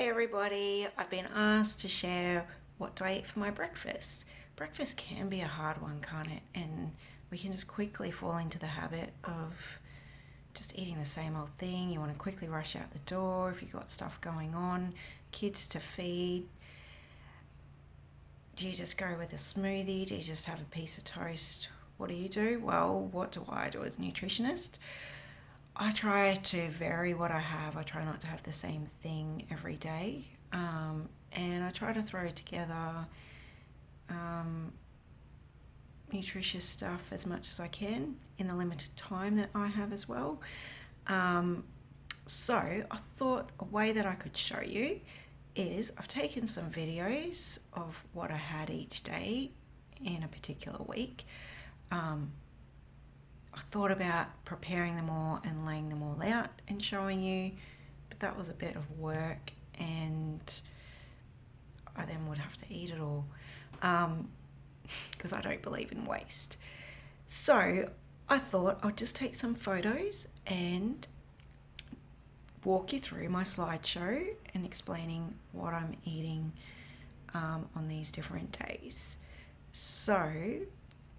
everybody. I've been asked to share what do I eat for my breakfast. Breakfast can be a hard one, can't it? And we can just quickly fall into the habit of just eating the same old thing. You want to quickly rush out the door if you've got stuff going on, kids to feed. Do you just go with a smoothie? Do you just have a piece of toast? What do you do? Well, what do I do as a nutritionist? I try to vary what I have. I try not to have the same thing every day. And I try to throw together nutritious stuff as much as I can in the limited time that I have as well. So I thought a way that I could show you is I've taken some videos of what I had each day in a particular week. I thought about preparing them all and laying them all out and showing you, but that was a bit of work and I then would have to eat it all because I don't believe in waste. So I thought I'd just take some photos and walk you through my slideshow and explaining what I'm eating on these different days. So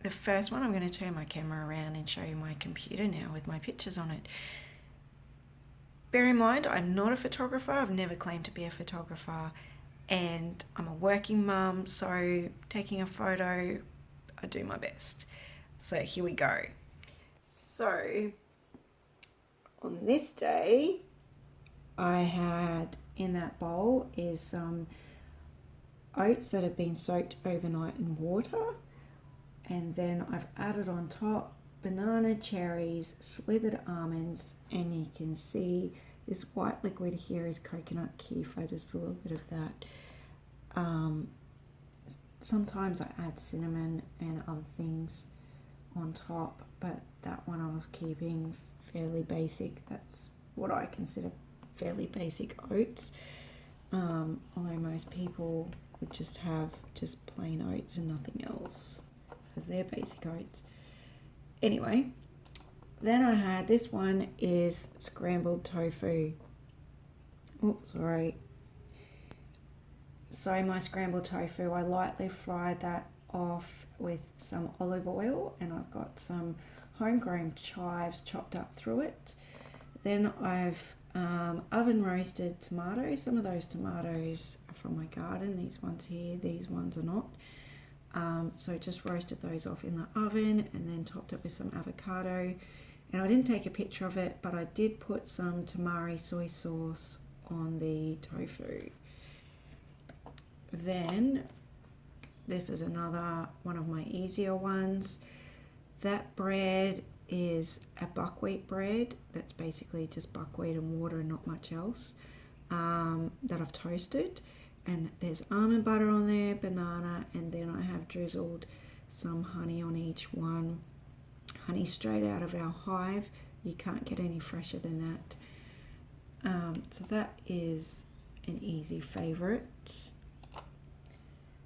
the first one, I'm going to turn my camera around and show you my computer now with my pictures on it. Bear in mind, I'm not a photographer. I've never claimed to be a photographer, and I'm a working mum, so taking a photo, I do my best. So here we go. So on this day, I had in that bowl is some oats that have been soaked overnight in water. And then I've added on top banana, cherries, slithered almonds, and you can see this white liquid here is coconut kefir, just a little bit of that. Sometimes I add cinnamon and other things on top, but that one I was keeping fairly basic. That's what I consider fairly basic oats. Although most people would just have just plain oats and nothing else as their basic oats. Anyway, then I had this one is scrambled tofu. Oops, sorry. So my scrambled tofu, I lightly fried that off with some olive oil, and I've got some homegrown chives chopped up through it. Then I've oven roasted tomatoes. Some of those tomatoes are from my garden. These ones here, these ones are not. So just roasted those off in the oven and then topped it with some avocado. And I didn't take a picture of it, but I did put some tamari soy sauce on the tofu. Then this is another one of my easier ones. That bread is a buckwheat bread. That's basically just buckwheat and water and not much else, that I've toasted. And there's almond butter on there, banana, and then I have drizzled some honey on each one. Honey straight out of our hive. You can't get any fresher than that. So that is an easy favourite.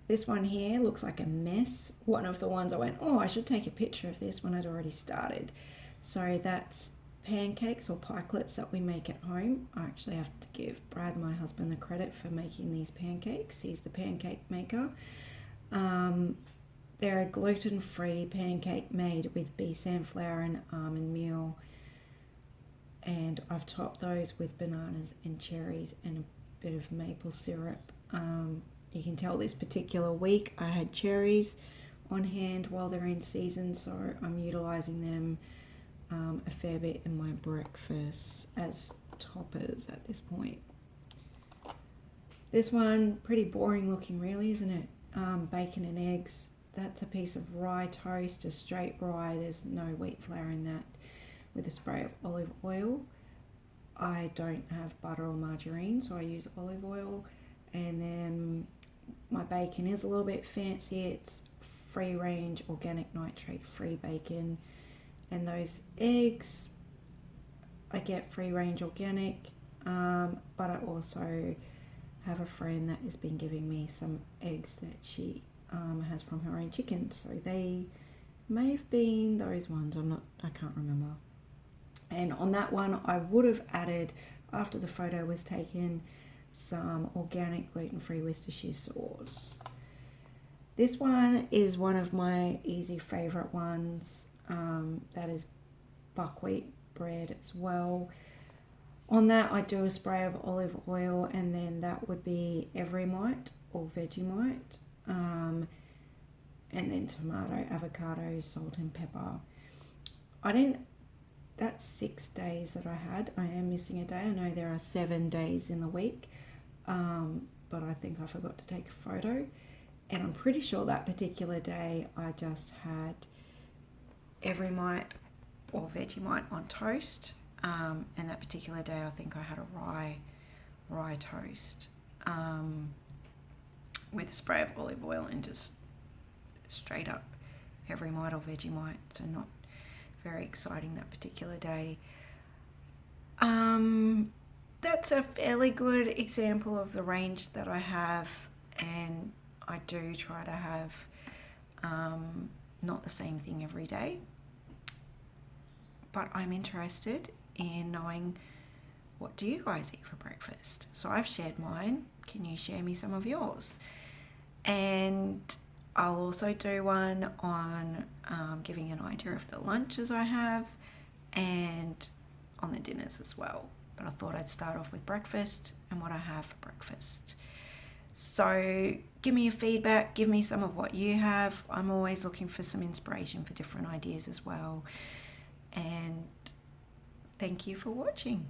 This one here looks like a mess. One of the ones I went, oh, I should take a picture of this when I'd already started. So that's pancakes or pikelets that we make at home. I actually have to give Brad, my husband, the credit for making these pancakes. He's the pancake maker. They're a gluten-free pancake made with besan flour and almond meal, and I've topped those with bananas and cherries and a bit of maple syrup. You can tell this particular week I had cherries on hand while they're in season, so I'm utilising them a fair bit in my breakfast as toppers at this point. This one, pretty boring looking really, isn't it? Bacon and eggs. That's a piece of rye toast, a straight rye. There's no wheat flour in that, with a spray of olive oil. I don't have butter or margarine, so I use olive oil. And then my bacon is a little bit fancy. It's free range, organic nitrate free bacon. And those eggs, I get free range organic, but I also have a friend that has been giving me some eggs that she has from her own chickens. So they may have been those ones, I can't remember. And on that one, I would have added, after the photo was taken, some organic gluten-free Worcestershire sauce. This one is one of my easy favourite ones. That is buckwheat bread as well. On that I do a spray of olive oil, and then that would be Everymite or Vegemite, and then tomato, avocado, salt and pepper. That's 6 days that I had. I am missing a day. I know there are 7 days in the week, but I think I forgot to take a photo, and I'm pretty sure that particular day I just had Everymite or Vegemite on toast, and that particular day I think I had a rye toast with a spray of olive oil and just straight up Everymite or Vegemite, so not very exciting that particular day. That's a fairly good example of the range that I have, and I do try to have not the same thing every day, but I'm interested in knowing, what do you guys eat for breakfast? So I've shared mine. Can you share me some of yours? And I'll also do one on giving an idea of the lunches I have and on the dinners as well. But I thought I'd start off with breakfast and what I have for breakfast. So give me your feedback, give me some of what you have. I'm always looking for some inspiration for different ideas as well. And thank you for watching.